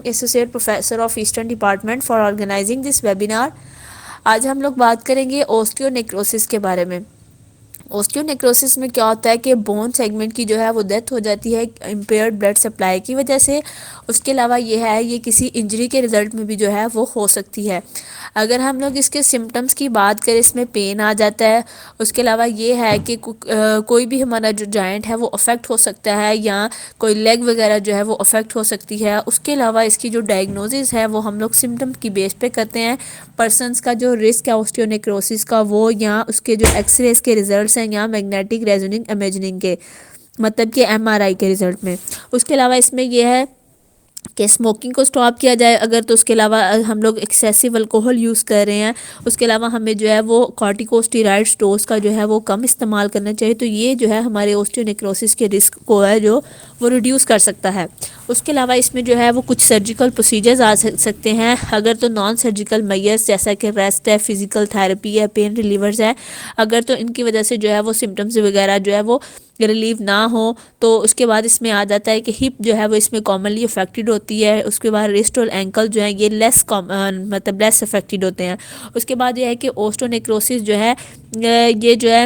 Associate professor of eastern department for organizing this webinar. آج ہم لوگ بات کریں گے اوسٹیو نیکروسس کے بارے میں۔ اوسٹیو نیکروسس میں کیا ہوتا ہے کہ بون سیگمنٹ کی جو ہے وہ ڈیتھ ہو جاتی ہے امپیئرڈ بلڈ سپلائی کی وجہ سے۔ اس کے علاوہ یہ کسی انجری کے رزلٹ میں بھی جو ہے وہ ہو سکتی ہے۔ اگر ہم لوگ اس کے سمٹمز کی بات کریں، اس میں پین آ جاتا ہے۔ اس کے علاوہ یہ ہے کہ کوئی بھی ہمارا جو جوائنٹ ہے وہ افیکٹ ہو سکتا ہے، یا کوئی لیگ وغیرہ جو ہے وہ افیکٹ ہو سکتی ہے۔ اس کے علاوہ اس کی جو ڈائگنوزز ہے وہ ہم لوگ سمٹم کی بیس پہ کرتے ہیں۔ پرسنس کا جو رسک ہے اوسٹیونیکروسس کا، وہ یا اس کے جو ایکس ریز کے ریزلٹس ہیں یا میگنیٹک ریزوننگ امیجنگ کے، مطلب کہ ایم آر آئی کے ریزلٹ میں۔ اس کے علاوہ اس میں یہ ہے کہ اسموکنگ کو سٹاپ کیا جائے اگر، تو اس کے علاوہ ہم لوگ ایکسیسو الکوہل یوز کر رہے ہیں، اس کے علاوہ ہمیں جو ہے وہ کارٹیکوسٹیرائڈز ڈوز کا جو ہے وہ کم استعمال کرنا چاہیے، تو یہ جو ہے ہمارے اوسٹیونیکروسس کے رسک کو ہے جو وہ ریڈیوس کر سکتا ہے۔ اس کے علاوہ اس میں جو ہے وہ کچھ سرجیکل پروسیجرز آ سکتے ہیں، اگر تو نان سرجیکل میئرز جیسا کہ ریسٹ ہے، فزیکل تھراپی ہے، پین ریلیورز ہے، اگر تو ان کی وجہ سے جو ہے وہ سمٹمز وغیرہ جو ہے وہ ریلیو نہ ہو، تو اس کے بعد اس میں آ جاتا ہے کہ ہپ جو ہے وہ اس میں کامنلی افیکٹڈ ہوتی ہے۔ اس کے بعد ریسٹ اور اینکل جو ہیں یہ لیس افیکٹڈ ہوتے ہیں۔ اس کے بعد یہ ہے کہ اوسٹونیکروسس جو ہے یہ جو ہے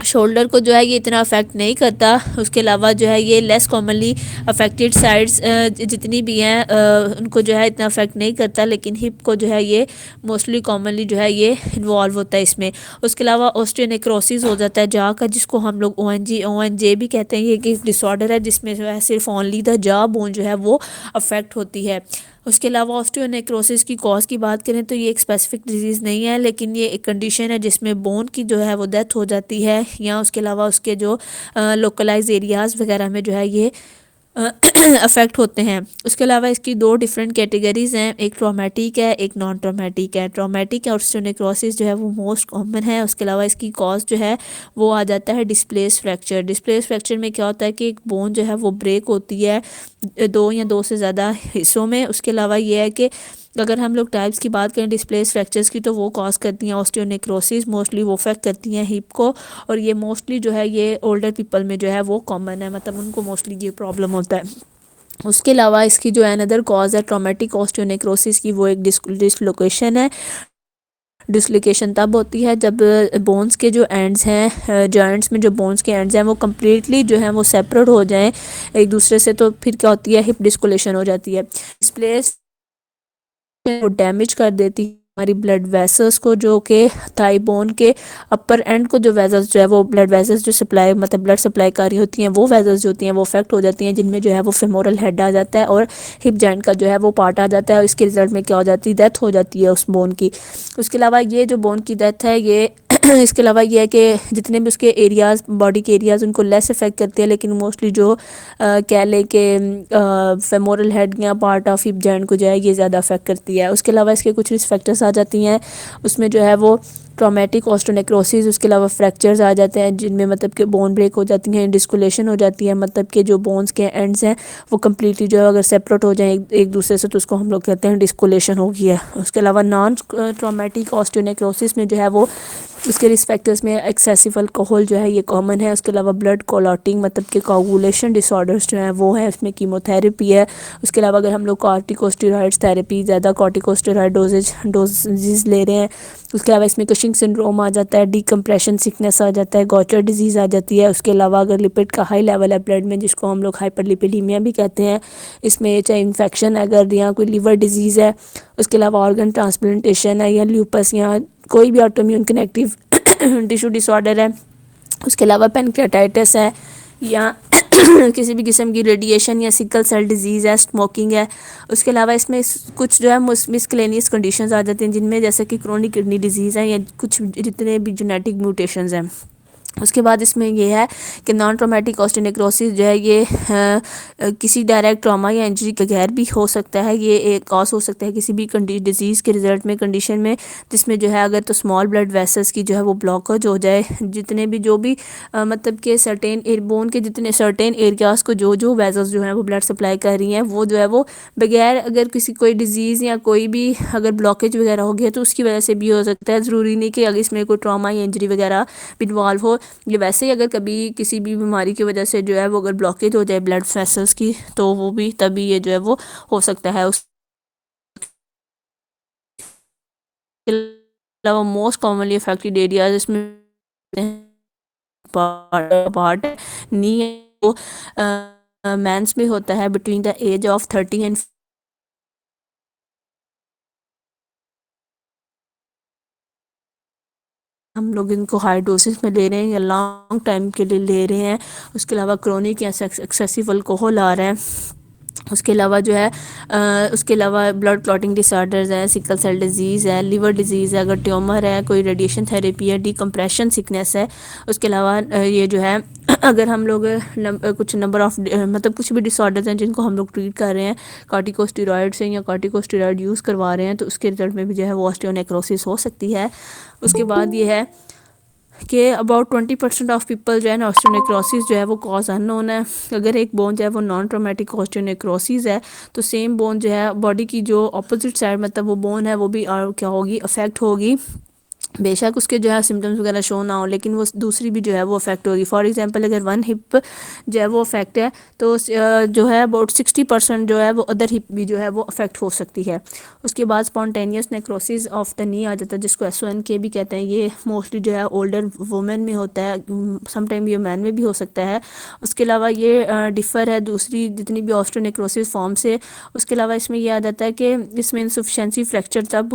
شولڈر کو جو ہے یہ اتنا افیکٹ نہیں کرتا۔ اس کے علاوہ جو ہے یہ لیس کامنلی افیکٹڈ سائڈز جتنی بھی ہیں ان کو جو ہے اتنا افیکٹ نہیں کرتا، لیکن ہپ کو جو ہے یہ موسٹلی کامنلی جو ہے یہ انوالو ہوتا ہے اس میں۔ اس کے علاوہ اوسٹیونیکروسس ہو جاتا ہے جا کا، جس کو ہم لوگ او این جے بھی کہتے ہیں۔ یہ ایک ڈس آرڈر ہے جس میں جو ہے صرف اونلی دا جا بون جو ہے وہ افیکٹ ہوتی ہے۔ اس کے علاوہ اوسٹیونیکروسس کی کاز کی بات کریں تو یہ ایک اسپیسیفک ڈیزیز نہیں ہے، لیکن یہ ایک کنڈیشن ہے جس میں بون کی جو ہے وہ ڈیتھ ہو جاتی ہے، یا اس کے علاوہ اس کے جو لوکلائز ایریاز وغیرہ میں جو ہے یہ افیکٹ ہوتے ہیں۔ اس کے علاوہ اس کی دو ڈیفرنٹ کیٹیگریز ہیں، ایک ٹرامیٹک ہے، ایک نان ٹرامیٹک ہے۔ ٹرامیٹک اوسٹیونیکروسس جو ہے وہ موسٹ کامن ہے۔ اس کے علاوہ اس کی کاز جو ہے وہ آ جاتا ہے ڈسپلیس فریکچر۔ ڈسپلیس فریکچر میں کیا ہوتا ہے کہ ایک بون جو ہے وہ بریک ہوتی ہے دو یا دو سے زیادہ حصوں میں۔ اس کے علاوہ یہ ہے کہ اگر ہم لوگ ٹائپس کی بات کریں ڈسپلیس فریکچرز کی، تو وہ کاز کرتی ہیں اوسٹیونیکروسس، موسٹلی وہ افیکٹ کرتی ہیں ہپ کو، اور یہ موسٹلی جو ہے یہ اولڈر پیپل میں جو ہے وہ کامن ہے، مطلب ان کو موسٹلی یہ پرابلم ہوتا ہے۔ اس کے علاوہ اس کی جو اندر کاز ہے ٹرامیٹک اوسٹیونیکروسس کی، وہ ایک ڈسلوکیشن ہے۔ ڈسلوکیشن تب ہوتی ہے جب بونز کے جو اینڈز ہیں، جوائنٹس میں جو بونز کے اینڈز ہیں وہ کمپلیٹلی جو ہیں وہ سیپریٹ ہو جائیں ایک دوسرے سے، تو پھر کیا ہوتی ہے ہپ ڈسکولیشن ہو جاتی ہے۔ ڈسپلیس وہ ڈیمیج کر دیتی ہے ہماری بلڈ ویسلز کو، جو کہ تھائی بون کے اپر اینڈ کو جو ویزلز جو ہے وہ بلڈ ویزلز جو سپلائی مطلب بلڈ سپلائی کر رہی ہوتی ہیں، وہ ویزلز جو ہوتی ہیں وہ افیکٹ ہو جاتی ہیں، جن میں جو ہے وہ فیمورل ہیڈ آ جاتا ہے اور ہپ جوائنٹ کا جو ہے وہ پارٹ آ جاتا ہے، اور اس کے رزلٹ میں کیا ہو جاتی ہے ڈیتھ ہو جاتی ہے اس بون کی۔ اس کے علاوہ یہ جو بون کی ڈیتھ ہے یہ اس کے علاوہ یہ ہے کہ جتنے بھی اس کے ایریاز باڈی کے ایریاز ان کو لیس افیکٹ کرتے ہیں، لیکن موسٹلی جو کہہ لیں کہ فیمورل ہیڈ یا پارٹ آف ہپ جوائنٹ کو جو ہے یہ زیادہ افیکٹ کرتی ہے۔ اس کے علاوہ اس کے کچھ رسک فیکٹرز آ جاتی ہیں، اس میں جو ہے وہ ٹرامیٹک اوسٹیونیکروسس، اس کے علاوہ فریکچرز آ جاتے ہیں جن میں مطلب کہ بون بریک ہو جاتی ہیں، ڈسکولیشن ہو جاتی ہے، مطلب کہ جو بونز کے اینڈز ہیں وہ کمپلیٹلی جو ہے اگر سیپریٹ ہو جائیں ایک دوسرے سے، تو اس کو ہم لوگ کہتے ہیں ڈسکولیشن ہو گئی ہے۔ اس کے علاوہ نان ٹرامیٹک اوسٹیونیکروسس میں جو ہے وہ اس کے رسک فیکٹرز میں ایکسیسو الکوہل جو ہے یہ کامن ہے۔ اس کے علاوہ بلڈ کلاٹنگ مطلب کہ کوگولیشن ڈس آرڈرز جو ہیں وہ ہیں، اس میں کیموتھراپی ہے۔ اس کے علاوہ اگر ہم لوگ کارٹیکوسٹیرائڈز تھراپی زیادہ کارٹیکوسٹیرائڈ ڈوزز لے رہے ہیں، اس کے علاوہ اس میں کشنگ سنڈروم آ جاتا ہے، ڈی کمپریشن سکنس آ جاتا ہے، گوچر ڈیزیز آ جاتی ہے۔ اس کے علاوہ اگر لپڈ کا ہائی لیول ہے بلڈ میں، جس کو ہم لوگ ہائپر لپیڈیمیا بھی کہتے ہیں، اس میں چاہے انفیکشن اگر یا کوئی لیور ڈیزیز ہے، اس کے علاوہ آرگن ٹرانسپلانٹیشن ہے، یا لیوپس یا کوئی بھی آٹو امیون کنیکٹیو ٹیشو ڈس آرڈر ہے، اس کے علاوہ پینکریاٹائٹس ہے، یا کسی بھی قسم کی ریڈیشن یا سکل سیل ڈیزیز ہے، اسموکنگ ہے۔ اس کے علاوہ اس میں کچھ جو ہے مسکلینیس کنڈیشنز آ جاتی ہیں، جن میں جیسے کہ کرونک کڈنی ڈیزیز ہے، یا کچھ جتنے بھی جینیٹک میوٹیشنز ہیں۔ اس کے بعد اس میں یہ ہے کہ نان ٹرامیٹک اوسٹیونیکروسس جو ہے یہ کسی ڈائریکٹ ٹراما یا انجری کے غیر بھی ہو سکتا ہے، یہ ایک کاز ہو سکتا ہے کسی بھی ڈیزیز کے رزلٹ میں، کنڈیشن میں، جس میں جو ہے اگر تو اسمال بلڈ ویسلز کی جو ہے وہ بلاکج ہو جائے، جتنے بھی جو بھی مطلب کہ سرٹین بون کے جتنے سرٹین ایریاز کو جو ویزلز جو ہیں وہ بلڈ سپلائی کر رہی ہیں، وہ جو ہے وہ بغیر اگر کسی کوئی ڈیزیز یا کوئی بھی اگر بلاکیج وغیرہ ہو گیا تو اس کی وجہ سے بھی ہو سکتا ہے۔ ضروری نہیں کہ اگر اس میں کوئی ٹراما یا انجری وغیرہ انوالو ہو، یہ ویسے ہی اگر کبھی کسی بھی بیماری کی وجہ سے جو ہے وہ اگر بلاکیج ہو جائے بلڈ ویسلز کی تو وہ بھی تبھی یہ جو ہے وہ ہو سکتا ہے. اس کے علاوہ موسٹ کامنلی افیکٹڈ ایریاز اس میں پارٹ نی وہ مینس میں ہوتا ہے between the age of 30 and ہم لوگ ان کو ہائی ڈوسز میں لے رہے ہیں یا لانگ ٹائم کے لیے لے رہے ہیں. اس کے علاوہ کرونک یا ایکسیسو الکوہول آ رہا ہے. اس کے علاوہ جو ہے اس کے علاوہ بلڈ کلاٹنگ ڈس آرڈرز ہیں, سکل سیل ڈیزیز ہے, لیور ڈیزیز ہے, اگر ٹیومر ہے, کوئی ریڈیشن تھراپی ہے, ڈیکمپریشن سکنس ہے. اس کے علاوہ یہ جو ہے اگر ہم لوگ کچھ نمبر آف مطلب کچھ بھی ڈس آرڈرز ہیں جن کو ہم لوگ ٹریٹ کر رہے ہیں کارٹیکوسٹیرائڈ سے یا کارٹیکوسٹیرائڈ یوز کروا رہے ہیں تو اس کے رزلٹ میں بھی جو ہے وہ آسٹیونیکروسس ہو سکتی ہے. اس کے بعد یہ ہے کہ اباؤٹ 20% آف پیپل جو ہے نا آسٹیونیکروسس جو ہے وہ کاز ان نون ہے. اگر ایک بون جو ہے وہ نان ٹرومیٹک آسٹیونیکروسس ہے تو سیم بون جو ہے باڈی کی جو اپوزٹ سائڈ مطلب وہ بون ہے وہ بھی کیا ہوگی افیکٹ ہوگی. بے شک اس کے جو ہے سمٹمز وغیرہ شو نہ ہو لیکن وہ دوسری بھی جو ہے وہ افیکٹ ہوگی. فار ایگزامپل اگر ون ہپ جو ہے وہ افیکٹ ہے تو جو ہے اباؤٹ 60% جو ہے وہ ادر ہپ بھی جو ہے وہ افیکٹ ہو سکتی ہے. اس کے بعد اسپونٹینیس نیکروسس آف دا نی آ جاتا ہے جس کو SONK بھی کہتے ہیں. یہ موسٹلی جو ہے اولڈر وومن میں ہوتا ہے, سم ٹائم یہ مین میں بھی ہو سکتا ہے. اس کے علاوہ یہ ڈفر ہے دوسری جتنی بھی آسٹیونیکروسس فارم سے. اس کے علاوہ اس میں یہ آ جاتا ہے کہ اس میں انسفیشنسی فریکچر تب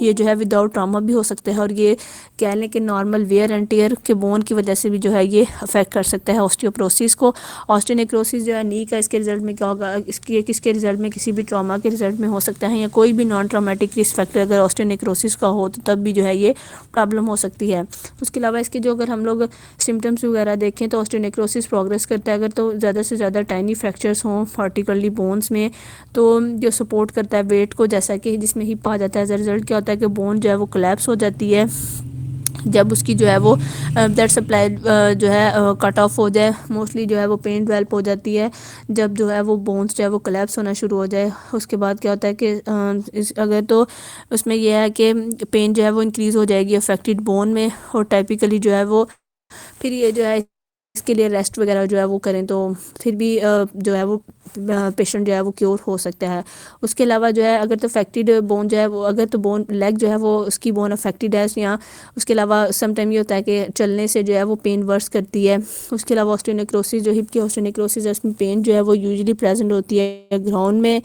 یہ جو ہے وداؤٹ ٹراما بھی ہو سکتا ہے اور یہ کہہ لیں کہ نارمل ویئر اینڈ ٹیئر کے بون کی وجہ سے بھی جو ہے یہ افیکٹ کر سکتا ہے آسٹیوپروسس کو. آسٹیونیکروسس جو ہے نی کا اس کے رزلٹ میں کیا ہوگا, کس کے رزلٹ میں کسی بھی ٹراما کے رزلٹ میں ہو سکتا ہے یا کوئی بھی نان ٹرامیٹک رسک فیکٹر اگر آسٹیونیکروسس کا ہو تو تب بھی جو ہے یہ پرابلم ہو سکتی ہے. اس کے علاوہ اس کے جو اگر ہم لوگ سمٹمس وغیرہ دیکھیں تو آسٹیونیکروسس پروگریس کرتا ہے اگر تو زیادہ سے زیادہ ٹائنی فریکچرز ہوں پارٹیکولرلی بونس میں تو جو سپورٹ کرتا ہے ویٹ کو, جیسا کہ جس میں ہپ آ جاتا ہے ایز اے رزلٹ کیا ہوتا ہے کہ بون جو ہے وہ کولیپس ہو جاتی ہے جب اس کی جو ہے وہ بلڈ سپلائی جو ہے کٹ آف ہو جائے. موسٹلی جو ہے وہ پین ڈیولپ ہو جاتی ہے جب جو ہے وہ بونس جو ہے وہ کولیپس ہونا شروع ہو جائے. اس کے بعد کیا ہوتا ہے کہ اگر تو اس میں یہ ہے کہ پین جو ہے وہ انکریز ہو جائے گی افیکٹڈ بون میں اور ٹائپیکلی جو ہے وہ پھر یہ جو ہے اس کے لیے ریسٹ وغیرہ جو ہے وہ کریں تو پھر بھی جو ہے وہ پیشنٹ جو ہے وہ کیور ہو سکتا ہے. اس کے علاوہ جو ہے اگر تو افیکٹڈ بون جو ہے وہ اگر تو بون لیگ جو ہے وہ اس کی بون افیکٹڈ ہے یا اس کے علاوہ سم ٹائم یہ ہوتا ہے کہ چلنے سے جو ہے وہ پین ورس کرتی ہے. اس کے علاوہ آسٹیونیکروسس جو ہپ کی آسٹیونیکروسس ہے اس میں پین جو ہے وہ یوزلی پریزنٹ ہوتی ہے گراؤنڈ میں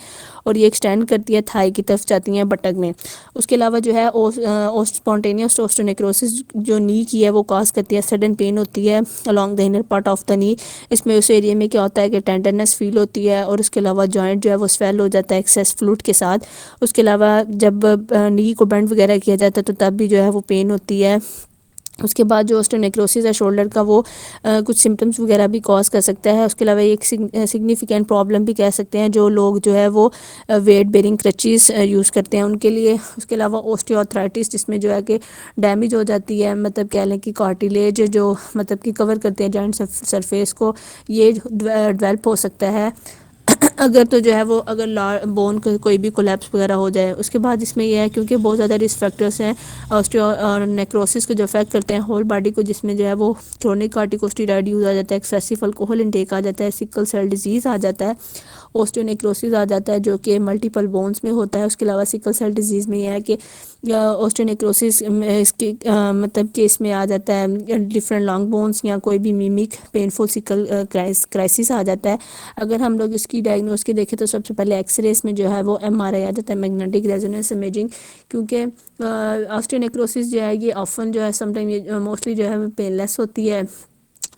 اور یہ ایکسٹینڈ کرتی ہے تھائی کی طرف جاتی ہیں بٹک میں. اس کے علاوہ جو ہے اسپونٹینیوس آسٹیونیکروسس جو نی کی ہے وہ کاز کرتی ہے سڈن پین ہوتی ہے along the inner part of the knee. اس میں اس ایریے میں کیا ہوتا ہے کہ ٹینڈرنس فیل ہوتی ہے اور اس کے علاوہ جوائنٹ جو ہے وہ سویل ہو جاتا ہے ایکسیس فلوئڈ کے ساتھ. اس کے علاوہ جب نی کو بینڈ وغیرہ کیا جاتا ہے تو تب بھی جو ہے وہ پین ہوتی ہے. اس کے بعد جو آسٹیونیکروسس ہے شولڈر کا وہ کچھ سمٹمس وغیرہ بھی کاز کر سکتا ہے. اس کے علاوہ ایک سگنیفیکینٹ پرابلم بھی کہہ سکتے ہیں جو لوگ جو ہے وہ ویٹ بیئرنگ کرچیز یوز کرتے ہیں ان کے لیے. اس کے علاوہ اوسٹیوآرتھرائٹس جس میں جو ہے کہ ڈیمیج ہو جاتی ہے مطلب کہہ لیں کہ کارٹیلیج جو مطلب کہ کور کرتے ہیں جوائنٹ سرفیس کو, یہ ڈیولپ ہو سکتا ہے اگر تو جو ہے وہ اگر بون کوئی بھی کولیپس وغیرہ ہو جائے. اس کے بعد اس میں یہ ہے کیونکہ بہت زیادہ رسک فیکٹرس ہیں آسٹیونیکروسس کو جو افیکٹ کرتے ہیں ہول باڈی کو, جس میں جو ہے وہ کرونک کارٹیکوسٹیرائڈ یوز آ جاتا ہے, ایکسیسو الکوہول انٹیک آ جاتا ہے, سکل سیل ڈیزیز آ جاتا ہے, اوسٹیونیکروسس آ جاتا ہے جو کہ ملٹیپل بونس میں ہوتا ہے. اس کے علاوہ سکل سیل ڈیزیز میں یہ ہے کہ اوسٹیونیکروسس اس کی مطلب کہ اس میں آ جاتا ہے ڈفرینٹ لانگ بونس یا کوئی بھی میمک پینفل سکل کرائسس آ جاتا ہے. اگر ہم لوگ اس کی ڈائگنوز کی دیکھیں تو سب سے پہلے ایکس ریز میں جو ہے وہ MRI آ جاتا ہے, میگنیٹک ریزونینس امیجنگ, کیونکہ آسٹیونیکروسس جو ہے یہ آفن جو ہے سم ٹائم موسٹلی جو ہے پین لیس ہوتی ہے.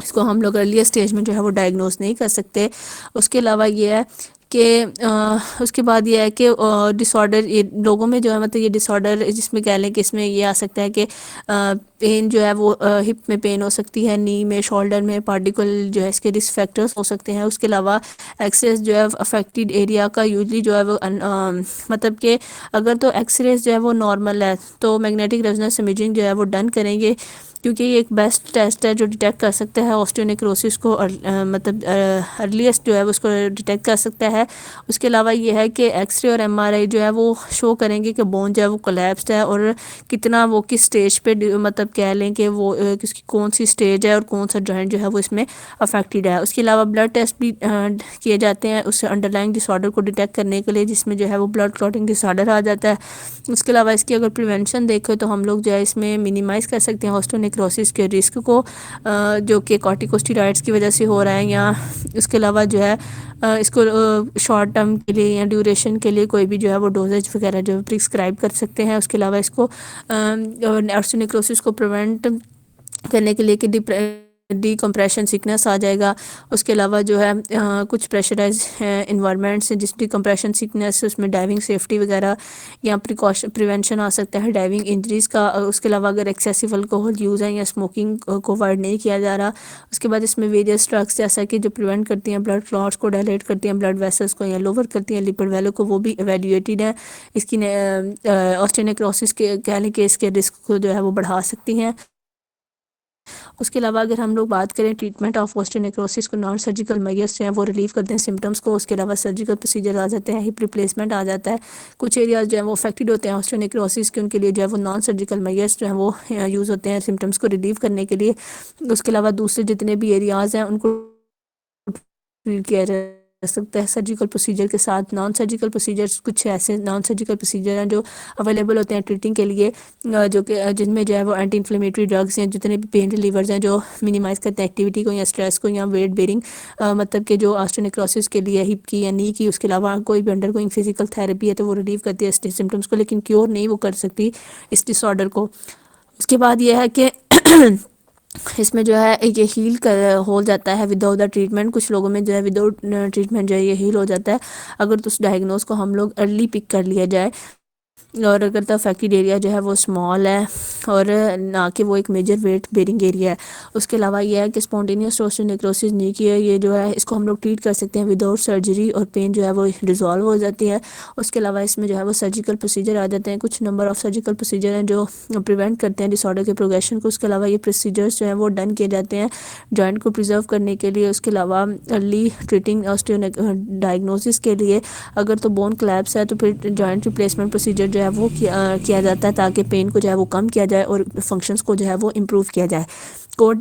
اس کو ہم لوگ ارلی اسٹیج میں جو ہے وہ ڈائگنوز نہیں کر سکتے. اس کے علاوہ یہ ہے کہ اس کے بعد یہ ہے کہ ڈس آرڈر لوگوں میں جو ہے مطلب یہ ڈس آرڈر جس میں کہہ لیں کہ اس میں یہ آ سکتا ہے کہ پین جو ہے وہ ہپ میں پین ہو سکتی ہے, نی میں, شولڈر میں, پارٹیکل جو ہے اس کے رسک فیکٹرز ہو سکتے ہیں. اس کے علاوہ ایکسیس جو ہے افیکٹڈ ایریا کا یوزلی جو ہے وہ مطلب کہ اگر تو ایکس ریز جو ہے وہ نارمل ہے تو میگنیٹک ریزونینس امیجنگ جو ہے وہ ڈن کریں گے. کیونکہ یہ ایک بیسٹ ٹیسٹ ہے جو ڈیٹیکٹ کر سکتا ہے اوسٹیونیکروسس کو، مطلب ارلیسٹ جو ہے اس کو ڈیٹیکٹ کر سکتا ہے۔ اس کے علاوہ یہ ہے کہ ایکس رے اور ایم آر آئی جو ہے وہ شو کریں گے کہ بون جو ہے وہ کولیپسڈ ہے، اور کتنا وہ کس سٹیج پہ، مطلب کہہ لیں کہ وہ کس کی کون سی سٹیج ہے اور کون سا جوائنٹ جو ہے وہ اس میں افیکٹڈ ہے۔ اس کے علاوہ بلڈ ٹیسٹ بھی کیے جاتے ہیں اس انڈر لائن ڈس آرڈر کو ڈیٹیکٹ کرنے کے لیے، جس میں جو ہے وہ بلڈ کلوٹنگ ڈس آرڈر آ جاتا ہے۔ اس کے علاوہ اس کی اگر پریونشن دیکھیں تو ہم لوگ جو ہے اس میں منیمائز کر سکتے ہیں اوسٹیونیکروسس کے رسک کو، جو کہ کارٹیکوسٹیرائڈس کی وجہ سے ہو رہا ہے، یا اس کے علاوہ جو ہے اس کو شارٹ ٹرم کے لیے یا ڈیوریشن کے لیے کوئی بھی جو ہے وہ ڈوزیج وغیرہ جو پرسکرائب کر سکتے ہیں۔ اس کے علاوہ اس کو اوسٹیونیکروسس کو پریونٹ کرنے کے لیے کہ ڈی کمپریشن سکنس آ جائے گا۔ اس کے علاوہ جو ہے کچھ پریشرائز انوائرمنٹس جس ڈی کمپریشن سکنس، اس میں ڈائیونگ سیفٹی وغیرہ یا پریونشن آ سکتا ہے ڈائیونگ انجریز کا۔ اس کے علاوہ اگر ایکسیسو الکوہول یوز ہے یا اسموکنگ کو اوائڈ نہیں کیا جا رہا۔ اس کے بعد اس میں ویریس ڈرگس جیسا کہ جو پریونٹ کرتی ہیں بلڈ کلوٹس کو، ڈائلیٹ کرتی ہیں بلڈ ویسلز کو یا لوور کرتی ہیں لپڈ ویلو کو، وہ بھی ایویلیویٹڈ ہیں۔ اس کی اوسٹیونیکروسس کے کہہ لیں کہ اس کے رسک کو جو ہے وہ بڑھا سکتی ہیں۔ اس کے علاوہ اگر ہم لوگ بات کریں ٹریٹمنٹ آف اوسٹیونیکروسس کو، نان سرجیکل میجرس جو ہیں وہ ریلیو کرتے ہیں سمٹمس کو۔ اس کے علاوہ سرجیکل پروسیجر آ جاتے ہیں، ہپ ریپلیسمنٹ آ جاتا ہے۔ کچھ ایریاز جو ہیں وہ افیکٹڈ ہوتے ہیں اوسٹیونیکروسس کے، ان کے لیے جو ہے وہ نان سرجیکل میجرس جو ہیں وہ یوز ہوتے ہیں سمٹمس کو ریلیو کرنے کے لیے۔ اس کے علاوہ دوسرے جتنے بھی ایریاز ہیں ان کو ٹریٹ کیا جا سکتا ہے سرجیکل پروسیجر کے ساتھ۔ نان سرجیکل پروسیجرز، کچھ ایسے نان سرجیکل پروسیجر ہیں جو اویلیبل ہوتے ہیں ٹریٹنگ کے لیے، جو کہ جن میں جو ہے وہ اینٹی انفلیمیٹری ڈرگز ہیں، جتنے بھی پین ریلیورز ہیں جو منیمائز کرتے ہیں ایکٹیویٹی کو یا اسٹریس کو یا ویٹ بیئرنگ، مطلب کہ جو اوسٹیونیکروسس کے لیے ہپ کی یا نی کی۔ اس کے علاوہ کوئی بھی انڈر گوئنگ فزیکل تھراپی ہے تو وہ ریلیو کرتی ہے اس سمٹمس کو، لیکن کیور نہیں وہ کر سکتی اس ڈس آرڈر کو۔ اس کے بعد یہ ہے کہ اس میں جو ہے یہ ہیل ہو جاتا ہے وداؤٹ دا ٹریٹمنٹ۔ کچھ لوگوں میں جو ہے وداؤٹ ٹریٹمنٹ جو ہے یہ ہیل ہو جاتا ہے اگر تو اس ڈائگنوز کو ہم لوگ ارلی پک کر لیا جائے، اور اگر تو افیکٹڈ ایریا جو ہے وہ اسمال ہے اور نہ کہ وہ ایک میجر ویٹ بیئرنگ ایریا ہے۔ اس کے علاوہ یہ ہے کہ اسپونٹینیوس اوسٹیونیکروسس نہیں کی ہے، یہ جو ہے اس کو ہم لوگ ٹریٹ کر سکتے ہیں وداؤٹ سرجری، اور پین جو ہے وہ ڈیزالو ہو جاتی ہے۔ اس کے علاوہ اس میں جو ہے وہ سرجیکل پروسیجر آ جاتے ہیں، کچھ نمبر آف سرجیکل پروسیجر ہیں جو پریونٹ کرتے ہیں ڈس آرڈر کے پروگریشن کو۔ اس کے علاوہ یہ پروسیجرز جو ہیں وہ ڈن کیے جاتے ہیں جوائنٹ کو پریزرو کرنے کے لیے۔ اس کے علاوہ ارلی ٹریٹنگ ڈائگنوسس کے لیے اگر تو بون کلیپس ہے تو پھر جوائنٹ ریپلیسمنٹ پروسیجر جو ہے وہ کیا جاتا ہے تاکہ پین کو جو ہے وہ کم کیا جائے اور فنکشنز کو جو ہے وہ امپروو کیا جائے۔ کور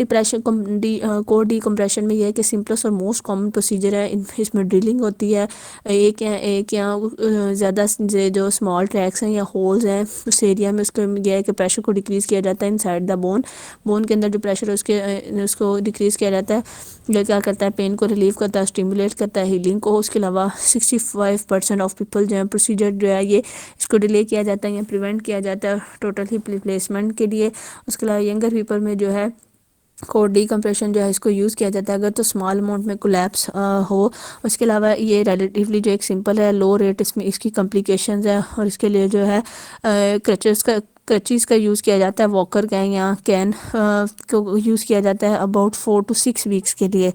ڈی کمپریشن میں یہ ہے کہ سمپلس اور موسٹ کامن پروسیجر ہے، اس میں ڈرلنگ ہوتی ہے ایک یا زیادہ جو اسمال ٹریکس ہیں یا ہولز ہیں اس ایریا میں۔ اس کو یہ ہے کہ پریشر کو ڈیکریز کیا جاتا ہے انسائڈ دا بون کے اندر جو پریشر ہے اس کو ڈیکریز کیا جاتا ہے۔ یہ کیا کرتا ہے، پین کو ریلیو کرتا ہے، اسٹیمولیٹ کرتا ہے ہیلنگ کو۔ اس کے علاوہ 65% آف پیپل جو ہے پروسیجر جو ہے یہ اس کو ڈیلے کیا جاتا ہے یا پریونٹ کیا جاتا ہے ٹوٹل ہپ ریپلیسمنٹ کے لیے۔ اس کے علاوہ ینگر پیپل میں جو ہے کور ڈی کمپریشن جو ہے اس کو یوز کیا جاتا ہے اگر تو اسمال اماؤنٹ میں کولیپس ہو۔ اس کے علاوہ یہ ریلیٹیولی جو ایک سمپل ہے، لو ریٹ اس کی کمپلیکیشنز ہیں، اور اس کے لیے جو ہے کرچیز کا یوز کیا جاتا ہے، واکر کین یا کین کو یوز کیا جاتا ہے اباؤٹ 4 to 6 ویکس کے لیے۔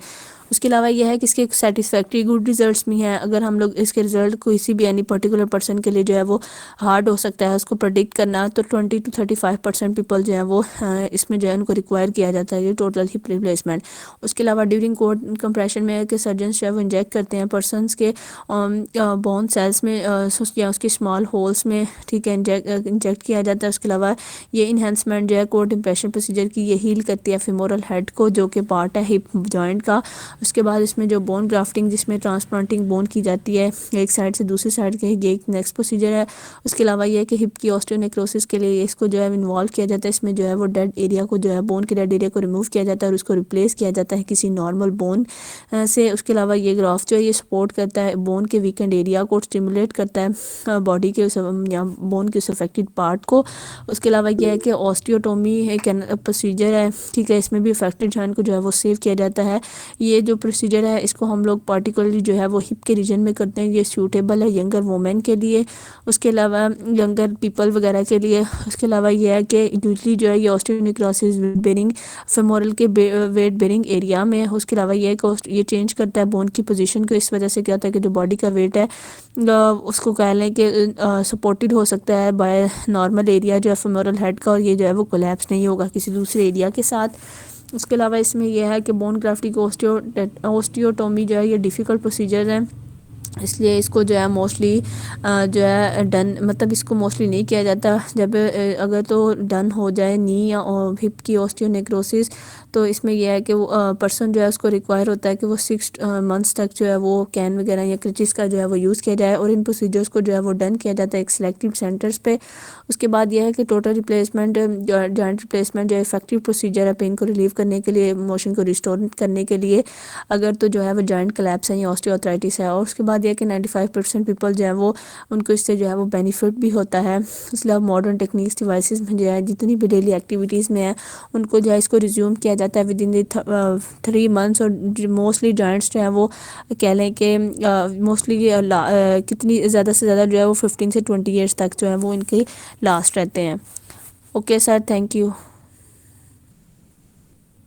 اس کے علاوہ یہ ہے کہ اس کے سیٹسفیکٹری گڈ ریزلٹس بھی ہیں۔ اگر ہم لوگ اس کے رزلٹ کسی بھی اینی پرٹیکولر پرسن کے لیے جو ہے وہ ہارڈ ہو سکتا ہے اس کو پرڈکٹ کرنا، تو 20 to 35% پیپل جو ہیں وہ اس میں جو ہے ان کو ریکوائر کیا جاتا ہے یہ ٹوٹل ہپ ریپلیسمنٹ۔ اس کے علاوہ ڈیورنگ کور کمپریشن میں ہے کہ سرجنس جو ہے وہ انجیکٹ کرتے ہیں پرسنس کے بون سیلس میں یا اس کے اسمال ہولس میں، ٹھیک ہے، انجیکٹ کیا جاتا ہے۔ اس کے علاوہ یہ انہینسمنٹ جو ہے کور ڈمپریشن پروسیجر کی یہ ہیل کرتی ہے فیمورل ہیڈ کو جو کہ پارٹ ہے ہپ جوائنٹ کا۔ اس کے بعد اس میں جو بون گرافٹنگ جس میں ٹرانسپلانٹنگ بون کی جاتی ہے ایک سائڈ سے دوسری سائڈ کے، یہ ایک نیکسٹ پروسیجر ہے۔ اس کے علاوہ یہ ہے کہ ہپ کی اوسٹیونیکروسس کے لیے اس کو جو ہے انوالو کیا جاتا ہے، اس میں جو ہے وہ ڈیڈ ایریا کو جو ہے بون کے ڈیڈ ایریا کو ریموو کیا جاتا ہے اور اس کو ریپلیس کیا جاتا ہے کسی نارمل بون سے۔ اس کے علاوہ یہ گرافٹ جو ہے یہ سپورٹ کرتا ہے بون کے ویکنڈ ایریا کو، اسٹیمولیٹ کرتا ہے باڈی کے یا بون کے اس افیکٹڈ پارٹ کو۔ اس کے علاوہ یہ ہے کہ اوسٹیوٹومی ایک پروسیجر ہے، ٹھیک ہے، اس میں بھی افیکٹڈ جوائنٹ کو جو ہے وہ سیو کیا جاتا ہے۔ یہ جو پروسیجر ہے اس کو ہم لوگ پارٹیکولرلی جو ہے وہ ہپ کے ریجن میں کرتے ہیں. یہ سیوٹیبل ہے ینگر وومن کے لیے, اس کے علاوہ ینگر پیپل وغیرہ کے لیے. اس کے علاوہ یہ ہے کہ یوزلی جو ہے یہ آسٹیونیکروسس ویٹ بیرنگ فیمورل کے ویٹ بیرنگ ایریا میں. اس کے علاوہ یہ ہے کہ یہ چینج کرتا ہے بون کی پوزیشن کو. اس وجہ سے کیا ہوتا ہے کہ جو باڈی کا ویٹ ہے اس کو کہہ لیں کہ سپورٹڈ ہو سکتا ہے بائی نارمل ایریا جو ہے فیمورل ہیڈ کا, اور یہ جو ہے وہ کولیپس نہیں ہوگا کسی دوسرے ایریا کے ساتھ. اس کے علاوہ اس میں یہ ہے کہ بون گرافٹنگ اوسٹیوٹومی جو ہے یہ ڈیفیکلٹ پروسیجر ہے, اس لیے اس کو جو ہے موسٹلی جو ہے ڈن مطلب اس کو موسٹلی نہیں کیا جاتا. جب اگر تو ڈن ہو جائے نی یا ہپ کی اوسٹیونیکروسس, تو اس میں یہ ہے کہ وہ پرسن جو ہے اس کو ریکوائر ہوتا ہے کہ وہ 6 منتھس تک جو ہے وہ کین وغیرہ یا کرچز کا جو ہے وہ یوز کیا جائے, اور ان پروسیجرس کو جو ہے وہ ڈن کیا جاتا ہے ایک سلیکٹیو سینٹرز پہ. اس کے بعد یہ ہے کہ ٹوٹل ریپلیسمنٹ جوائنٹ ریپلیسمنٹ جو افیکٹو پروسیجر ہے پین کو ریلیو کرنے کے لیے, موشن کو ریسٹور کرنے کے لیے, اگر تو جو ہے وہ جوائنٹ کلیپس ہے یا آسٹیوآرتھرائٹس ہے. اور اس کے بعد یہ کہ 95% پیپل جو ہے وہ ان کو اس سے جو ہے وہ بینیفٹ بھی ہوتا ہے. اس لیے ماڈرن ٹیکنیکس ڈیوائسز میں جو ہے جتنی بھی ڈیلی ایکٹیویٹیز میں ہیں ان کو جو ہے اس کو ریزیوم کیا جاتا ہے ود ان دی 3 منتھس. اور موسٹلی جوائنٹس جو ہیں وہ کہہ لیں کہ موسٹلی کتنی زیادہ سے زیادہ جو ہے وہ 15 سے 20 ایئرس تک جو ہے وہ ان کے لاسٹ رہتے ہیں. Okay sir, thank you.